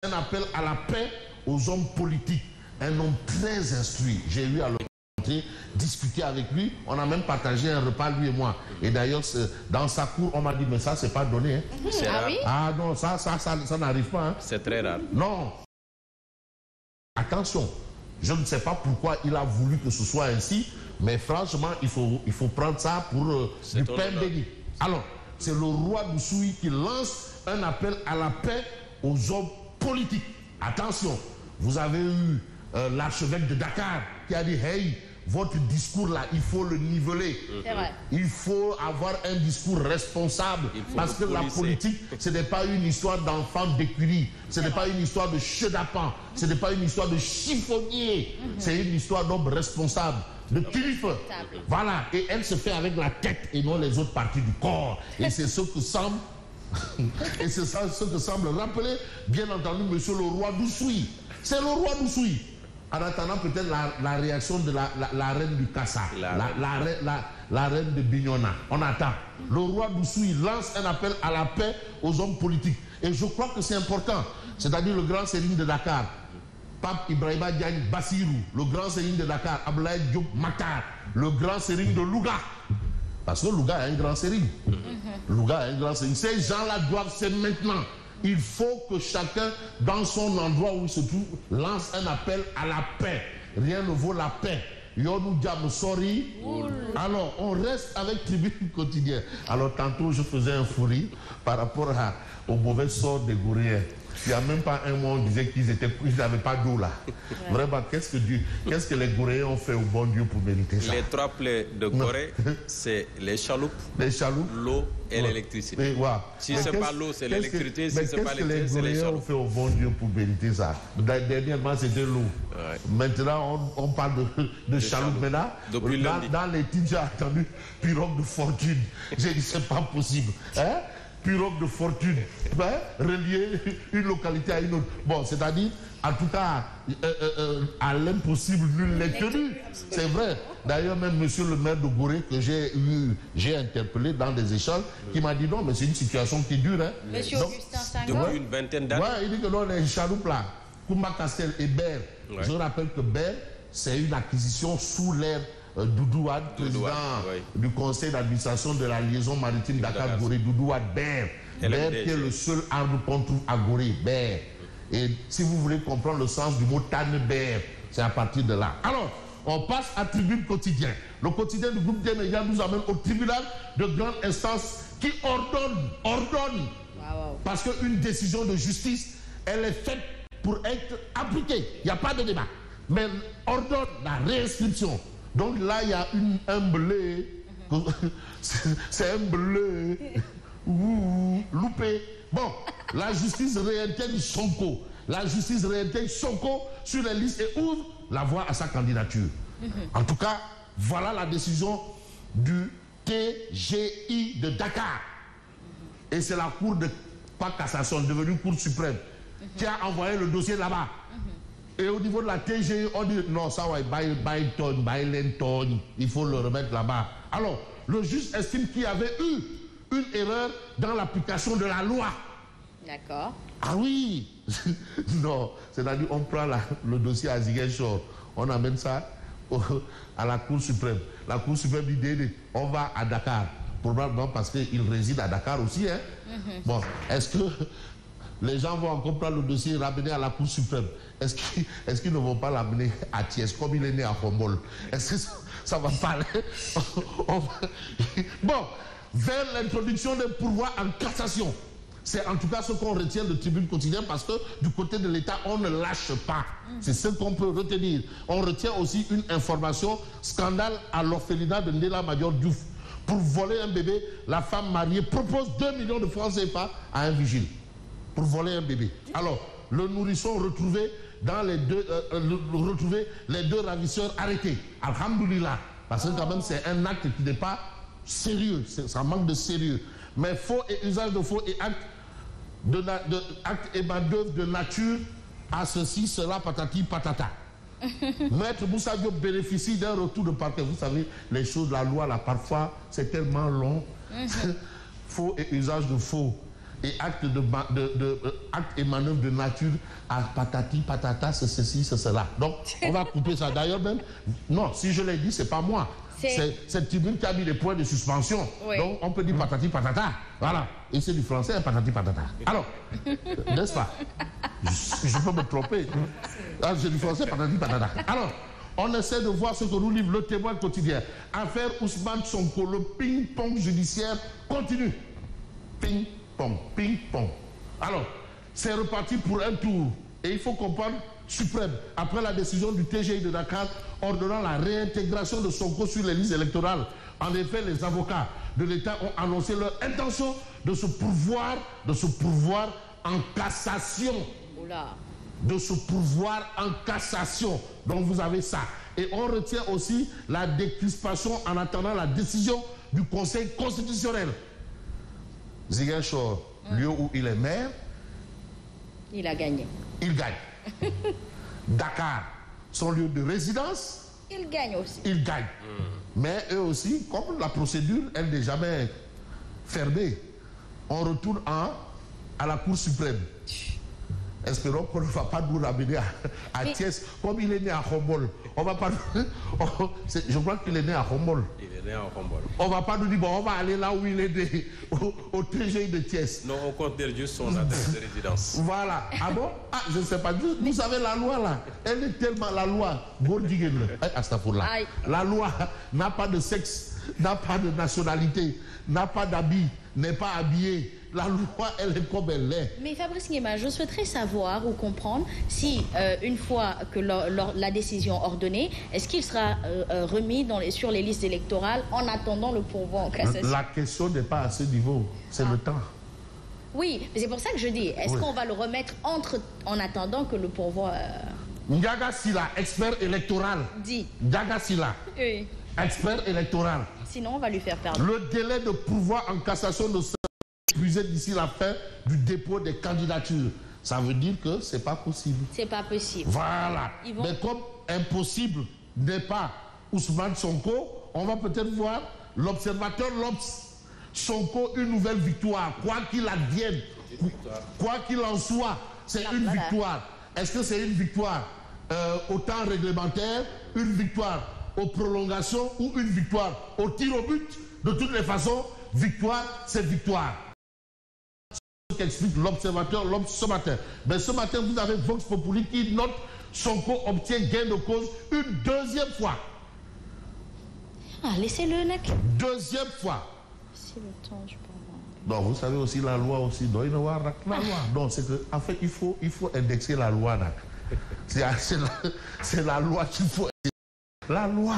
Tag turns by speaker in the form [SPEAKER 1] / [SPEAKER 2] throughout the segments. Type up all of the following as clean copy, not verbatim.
[SPEAKER 1] un appel à la paix aux hommes politiques. Un homme très instruit. J'ai eu à le rencontrer, discuter avec lui. On a même partagé un repas, lui et moi. Et d'ailleurs, dans sa cour, on m'a dit, mais ça, c'est pas donné. Hein.
[SPEAKER 2] Ah oui?
[SPEAKER 1] Ah non, ça n'arrive pas. Hein.
[SPEAKER 2] C'est très rare.
[SPEAKER 1] Non. Attention, je ne sais pas pourquoi il a voulu que ce soit ainsi, mais franchement, il faut prendre ça pour du pain béni. Alors, c'est le roi Bossoui qui lance un appel à la paix aux hommes politiques. Attention, vous avez eu l'archevêque de Dakar qui a dit, hey, votre discours là, il faut le niveler.
[SPEAKER 3] C'est vrai.
[SPEAKER 1] Il faut avoir un discours responsable. Parce que la politique, ce n'est pas une histoire d'enfant d'écurie. Ce n'est pas une histoire de chedapan. Ce n'est pas une histoire de chiffonnier. C'est une histoire d'homme responsable, de kilife. Voilà. Et elle se fait avec la tête et non les autres parties du corps. Et c'est ce que semble... et c'est ça ce que semble rappeler, bien entendu, monsieur le roi Bossoui. C'est le roi Bossoui. En attendant peut-être la réaction de la reine du Kassa, la reine de Bignona. On attend. Le roi Bossoui lance un appel à la paix aux hommes politiques. Et je crois que c'est important. C'est-à-dire le grand sérigne de Dakar, Pape Ibrahima Diagne Bassirou, le grand sérigne de Dakar, Abdoulaye Diop Matar, le grand sérigne de Louga. Parce que Louga a un grand sérigne. Louga a un grand sérigne. Ces gens-là doivent, c'est maintenant. Il faut que chacun, dans son endroit où il se trouve, lance un appel à la paix. Rien ne vaut la paix. Yonou Diam Sori. Alors, on reste avec Tribune Quotidien. Alors, tantôt, je faisais un fou rire par rapport au mauvais sort des Goréens. Il n'y a même pas un mois, on disait qu'ils n'avaient pas d'eau là. Vraiment, qu'est-ce que les Goréens ont fait au bon Dieu pour mériter ça?
[SPEAKER 2] Les trois plaies de Gorée, c'est les chaloupes, l'eau et l'électricité. Si ce n'est pas l'eau, c'est l'électricité. Si ce n'est pas l'électricité, c'est les
[SPEAKER 1] Goréens ont
[SPEAKER 2] chaloupes.
[SPEAKER 1] fait au bon Dieu pour mériter ça? Dernièrement, c'était l'eau. Maintenant, on parle de chaloupe. Maintenant, dans les titres, j'ai entendu pirogue de fortune. J'ai dit, c'est pas possible. Hein? Pirogue de fortune, relier une localité à une autre. Bon, c'est-à-dire, en tout cas, à l'impossible, nul n'est tenu. C'est vrai. D'ailleurs, même monsieur le maire de Gorée, que j'ai interpellé dans des échanges, qui m'a dit non, mais c'est une situation qui dure. Hein.
[SPEAKER 3] Monsieur Augustin Senghor.
[SPEAKER 2] Depuis une vingtaine d'années.
[SPEAKER 1] Ouais, il dit que non, les chaloupes là, Koumba Castel et Ber. Je rappelle que Ber, c'est une acquisition sous l'ère Doudou Wade, président du conseil d'administration de la liaison maritime Dakar-Gorée, Doudou Wade, Ber, qui est le seul arbre qu'on trouve à Gorée, Ber. Et si vous voulez comprendre le sens du mot Tanne-Ber, c'est à partir de là. Alors, on passe à Tribune Quotidien. Le quotidien du groupe des médias nous amène au tribunal de grande instance qui ordonne. Parce qu'une décision de justice, elle est faite pour être appliquée. Il n'y a pas de débat. Mais ordonne la réinscription. Donc là, il y a un blé. C'est un blé. Loupé. Bon, la justice réintègre Sonko. La justice réintègre Sonko sur les listes et ouvre la voie à sa candidature. En tout cas, voilà la décision du TGI de Dakar. Et c'est la cour de pas cassation, devenue cour suprême, qui a envoyé le dossier là-bas. Et au niveau de la TGI, on dit non, ça va, il faut le remettre là-bas. Alors, le juge estime qu'il y avait eu une erreur dans l'application de la loi.
[SPEAKER 3] D'accord.
[SPEAKER 1] Ah oui. Non, c'est-à-dire on prend le dossier à Ziguinchor, on amène ça à la Cour suprême. La Cour suprême dit on va à Dakar, probablement parce qu'il réside à Dakar aussi. Hein? Bon, est-ce que les gens vont encore prendre le dossier et ramener à la Cour suprême? Est-ce qu'ils ne vont pas l'amener à Thiès, comme il est né à Khombol? Est-ce que ça va parler? Bon, vers l'introduction des pourvois en cassation. C'est en tout cas ce qu'on retient de Tribune Quotidien, parce que du côté de l'État, on ne lâche pas. C'est ce qu'on peut retenir. On retient aussi une information, scandale à l'orphelinat de Ndella Madior Diouf. Pour voler un bébé, la femme mariée propose 2 millions de francs CFA à un vigile. Pour voler un bébé. Alors, le nourrisson retrouvé dans les deux ravisseurs arrêtés. Alhamdoulilah. Parce que quand même, c'est un acte qui n'est pas sérieux. Ça manque de sérieux. Mais faux et usage de faux et actes et main-d'œuvre de nature à ceci, cela, patati, patata. Maître Moussa Diop bénéficie d'un retour de parquet. Vous savez, les choses, la loi, là, parfois, c'est tellement long. Faux et usage de faux. et actes et manœuvres de nature à patati, patata, c'est ceci, c'est cela. Donc, on va couper ça. D'ailleurs, même, non, si je l'ai dit, c'est pas moi. C'est cette tribune qui a mis les points de suspension. Oui. Donc, on peut dire patati, patata. Voilà. Et c'est du français, patati, patata. Alors, n'est-ce pas? Je peux me tromper. Ah, c'est du français, patati, patata. Alors, on essaie de voir ce que nous livre le Témoin quotidien. Affaire Ousmane Sonko, le ping-pong judiciaire continue. Ping-pong, ping-pong. Alors, c'est reparti pour un tour. Et il faut comprendre, suprême, après la décision du TGI de Dakar ordonnant la réintégration de Sonko sur les listes électorales. En effet, les avocats de l'État ont annoncé leur intention de se pourvoir en cassation. Oula. De se pourvoir en cassation. Donc vous avez ça. Et on retient aussi la décrispation en attendant la décision du Conseil constitutionnel. Ziguinchor, lieu où il est maire,
[SPEAKER 3] il a gagné.
[SPEAKER 1] Il gagne. Dakar, son lieu de résidence,
[SPEAKER 3] il gagne aussi.
[SPEAKER 1] Il gagne. Mais eux aussi, comme la procédure, elle n'est jamais fermée, on retourne à la Cour suprême. Espérons qu'on ne va pas nous ramener à Thiès. Comme il est né à Khombol, on va pas. Je crois qu'il est né à Khombol.
[SPEAKER 2] Il est né à Khombol.
[SPEAKER 1] On va pas nous dire, bon, on va aller là où il est né, au TGI de Thiès.
[SPEAKER 2] Non, on compte dire juste son adresse de résidence.
[SPEAKER 1] Voilà. Ah bon? Ah, je ne sais pas. Vous savez, la loi là, elle est tellement la loi. La loi n'a pas de sexe, n'a pas de nationalité, n'a pas d'habit, n'est pas habillée. La loi, elle est comme elle est.
[SPEAKER 3] Mais Fabrice Nguema, je souhaiterais savoir ou comprendre si, une fois que la décision ordonnée, est-ce qu'il sera remis sur les listes électorales en attendant le pourvoi en cassation?
[SPEAKER 1] La question n'est pas à ce niveau, c'est le temps.
[SPEAKER 3] Oui, mais c'est pour ça que je dis, est-ce qu'on va le remettre en attendant que le pourvoi...
[SPEAKER 1] Ndiaga Sylla, expert électoral.
[SPEAKER 3] Dit.
[SPEAKER 1] Ndiaga Sylla,
[SPEAKER 3] oui.
[SPEAKER 1] Expert électoral.
[SPEAKER 3] Sinon, on va lui faire perdre.
[SPEAKER 1] Le délai de pourvoi en cassation ne sera épuisé d'ici la fin du dépôt des candidatures. Ça veut dire que c'est pas possible.
[SPEAKER 3] C'est pas possible.
[SPEAKER 1] Voilà. Mais comme impossible n'est pas Ousmane Sonko, on va peut-être voir l'observateur Sonko une nouvelle victoire. Quoi qu'il advienne, quoi qu'il en soit, c'est une victoire. Est-ce que c'est une victoire au temps réglementaire, une victoire aux prolongations ou une victoire au tir au but? De toutes les façons, victoire, c'est victoire. Qu'explique l'observateur ce matin. Mais ce matin, vous avez Vox Populi qui note Sonko obtient gain de cause une deuxième fois.
[SPEAKER 3] Ah, laissez-le, mec.
[SPEAKER 1] Deuxième fois.
[SPEAKER 3] C'est le temps, je peux voir.
[SPEAKER 1] Donc, vous savez aussi la loi aussi. Donc, la loi. Donc, c'est que, en fait, il faut indexer la loi. C'est la loi qu'il faut indexer. La loi.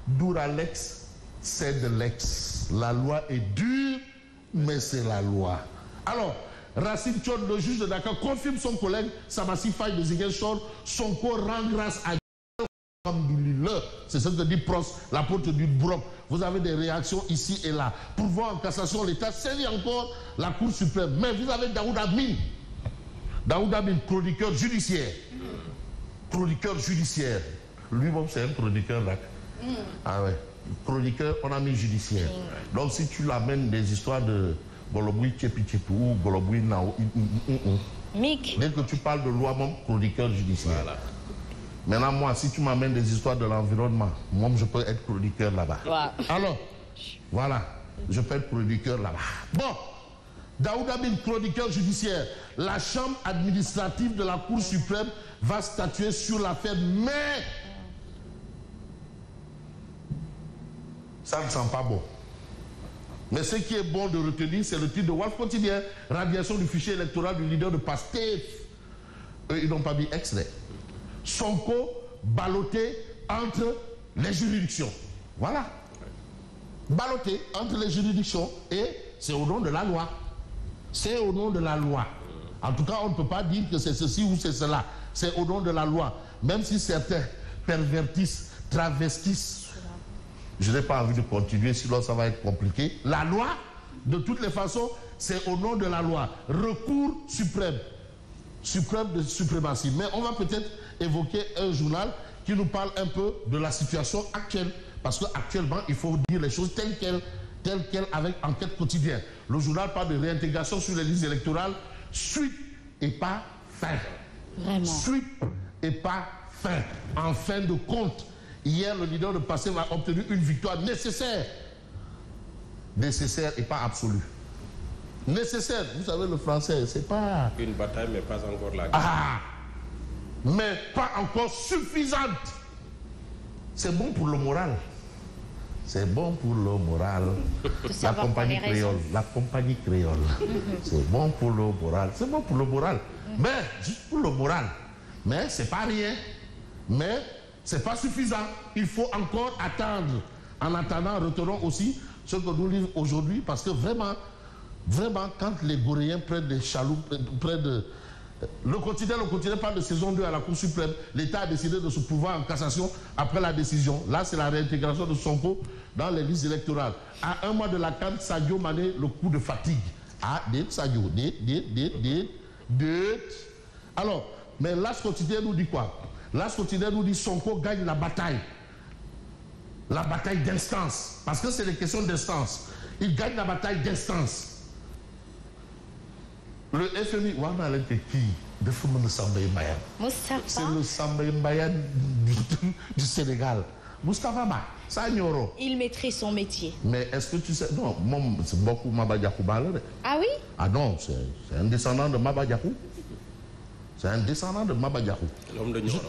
[SPEAKER 1] Dura lex, c'est de l'ex. La loi est dure, mais c'est la loi. Alors, Racine Thion, le juge de Dakar, confirme son collègue Samassi Faye de Ziguinchor. Sonko rend grâce à Dieu. C'est ce que dit Pros, l'apôtre du Broc. Vous avez des réactions ici et là. Pour voir en cassation, l'État saisit encore la Cour suprême. Mais vous avez Daoud Amin. Daoud Amin, chroniqueur judiciaire. Chroniqueur judiciaire. Lui-même, c'est un chroniqueur là. Ah ouais. Chroniqueur, on a mis judiciaire. Donc si tu l'amènes des histoires de Goloboui Tchepi-Tchepou ou Goloboui Nao, dès que tu parles de loi, mon chroniqueur judiciaire. Voilà. Maintenant, moi, si tu m'amènes des histoires de l'environnement, moi, je peux être chroniqueur là-bas. Ouais. Alors, voilà, je peux être chroniqueur là-bas. Bon, Daoud Amin, chroniqueur judiciaire. La chambre administrative de la Cour suprême va statuer sur l'affaire, mais ça ne sent pas bon. Mais ce qui est bon de retenir, c'est le titre de Walf Quotidien, radiation du fichier électoral du leader de PASTEF. Eux, ils n'ont pas mis extrait. Sonko ballotté entre les juridictions. Voilà. Ballotté entre les juridictions et c'est au nom de la loi. C'est au nom de la loi. En tout cas, on ne peut pas dire que c'est ceci ou c'est cela. C'est au nom de la loi. Même si certains pervertissent, travestissent. Je n'ai pas envie de continuer, sinon ça va être compliqué. La loi, de toutes les façons, c'est au nom de la loi. Recours suprême. Suprême de suprématie. Mais on va peut-être évoquer un journal qui nous parle un peu de la situation actuelle. Parce qu'actuellement, il faut dire les choses telles quelles avec Enquête quotidienne. Le journal parle de réintégration sur les listes électorales. Suite et pas fin.
[SPEAKER 3] Vraiment.
[SPEAKER 1] Suite et pas fin. En fin de compte, hier, le leader de PASTEF a obtenu une victoire nécessaire. Nécessaire et pas absolue. Nécessaire, vous savez, le français, c'est pas...
[SPEAKER 2] Une bataille, mais pas encore la guerre.
[SPEAKER 1] Ah, mais pas encore suffisante. C'est bon pour le moral. C'est bon pour le moral. La compagnie créole. La compagnie créole. C'est bon pour le moral. C'est bon pour le moral. Mais, juste pour le moral. Mais c'est pas rien. Mais c'est pas suffisant. Il faut encore attendre. En attendant, retenons aussi ce que nous lisons aujourd'hui, parce que vraiment, quand les Goréens prennent des chaloupes, près de... Le quotidien parle de saison 2 à la Cour suprême. L'État a décidé de se pourvoir en cassation après la décision. Là, c'est la réintégration de Sonko dans les listes électorales. À un mois de la CAN, Sadio Mané, le coup de fatigue. Ah, Sadio, Alors, mais l'As quotidien nous dit quoi? L'As quotidien nous dit Sonko gagne la bataille. La bataille d'instance. Parce que c'est des questions d'instance. Il gagne la bataille d'instance. Le FMI, c'est le Samba Mbayan du Sénégal. Moustapha Ba, ça ignore.
[SPEAKER 3] Il maîtrise son métier.
[SPEAKER 1] Mais est-ce que tu sais... Non, c'est beaucoup Maba Diakhou.
[SPEAKER 3] Ah oui?
[SPEAKER 1] Ah non, c'est un descendant de Maba Diakhou. C'est un descendant de Maba Diakhou.
[SPEAKER 2] L'homme de Nioro.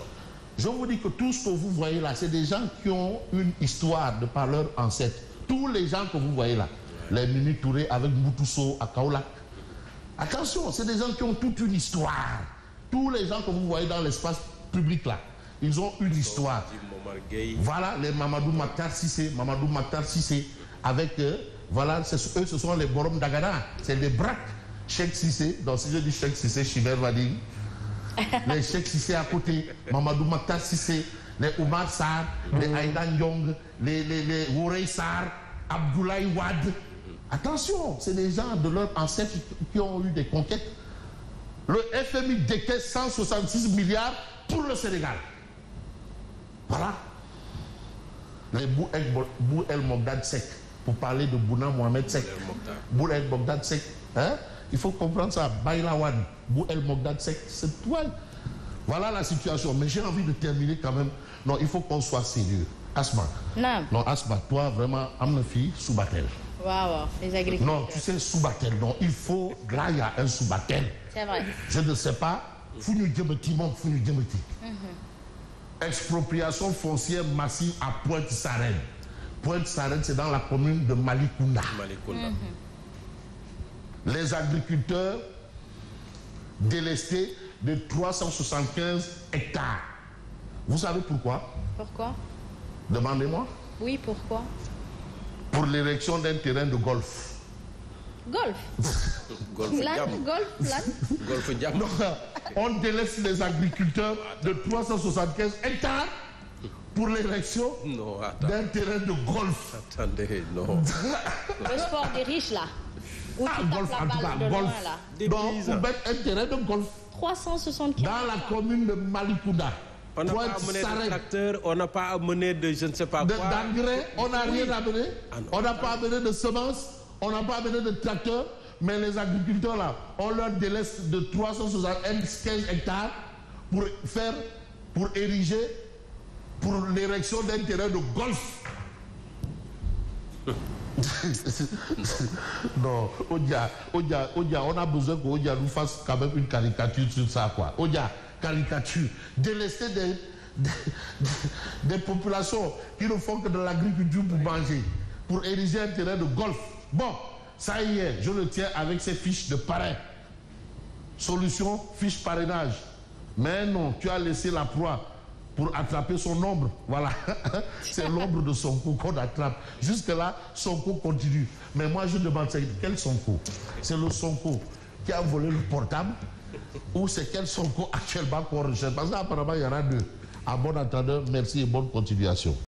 [SPEAKER 1] Je vous dis que tout ce que vous voyez là, c'est des gens qui ont une histoire de par leurs ancêtres. Tous les gens que vous voyez là, les Mimi Touré avec Moutousso à Kaolack. Attention, c'est des gens qui ont toute une histoire. Tous les gens que vous voyez dans l'espace public là, ils ont une histoire. Voilà les Mamadou Maktar Sissé, avec voilà, eux ce sont les Borom Dagana, c'est les Braques. Cheikh Sissé, donc si je dis Cheikh Sissé, Chiver va dire. Les Cheikh Sissé à côté, Mamadou Maktar Sissé, les Oumar Sarr, les Aïda Nyong, les Wourey Sarr, Abdoulaye Wade. Attention, c'est des gens de leurs ancêtres qui ont eu des conquêtes. Le FMI décaisse 166 milliards pour le Sénégal. Voilà. Les Bou El Mogdad Sek, pour parler de Bouna Mohamed Sek. Bou El Mogdad Sek, hein? Il faut comprendre ça. Baïlawan, Bou El Mogdad Sek, c'est toi. Voilà la situation. Mais j'ai envie de terminer quand même. Non, il faut qu'on soit sérieux. Asma. Non, Asma, toi, vraiment, amne fille, Soubatel.
[SPEAKER 3] Waouh, les agriculteurs.
[SPEAKER 1] Non, tu sais, Soubatel, non, il faut... Là, il y a un Soubatel.
[SPEAKER 3] C'est vrai.
[SPEAKER 1] Je ne sais pas. Founou Djemeti, mon Founou Djemeti. Expropriation foncière massive à Pointe-Sarène. Pointe-Sarène, c'est dans la commune de Malikounda. Les agriculteurs délestés de 375 hectares. Vous savez pourquoi?
[SPEAKER 3] Pourquoi?
[SPEAKER 1] Demandez-moi.
[SPEAKER 3] Oui, pourquoi?
[SPEAKER 1] Pour l'érection d'un terrain de golf.
[SPEAKER 3] Golf? Golf
[SPEAKER 1] Non, on délaisse les agriculteurs de 375 hectares pour l'érection d'un terrain de golf.
[SPEAKER 2] Attendez, non.
[SPEAKER 3] Le sport des riches, là. Où tu
[SPEAKER 1] golf,
[SPEAKER 3] tapes la balle de loin, là.
[SPEAKER 1] Donc, pour mettre un terrain de golf.
[SPEAKER 3] 375
[SPEAKER 1] dans la commune de Malikounda.
[SPEAKER 2] On n'a pas amené de tracteur, on n'a pas amené de je ne sais pas quoi.
[SPEAKER 1] D'engrais, on n'a rien amené. On n'a pas amené de semences, on n'a pas amené de tracteur. Mais les agriculteurs là, on leur délaisse de 375 hectares pour ériger, pour l'érection d'un terrain de golf. Non, Odia, on a besoin qu'Odia nous fasse quand même une caricature sur ça, quoi. Odia, caricature. Délester des populations qui ne font que de l'agriculture pour manger, pour ériger un terrain de golf. Bon, ça y est, je le tiens avec ces fiches de parrain. Solution, fiche parrainage. Mais non, tu as laissé la proie pour attraper son ombre. Voilà. C'est l'ombre de Sonko qu'on attrape. Jusque-là, Sonko continue. Mais moi, je demande, quel Sonko? C'est le Sonko qui a volé le portable ou c'est quel Sonko actuellement qu'on recherche? Parce qu'apparemment, il y en a deux. À bon entendeur, merci et bonne continuation.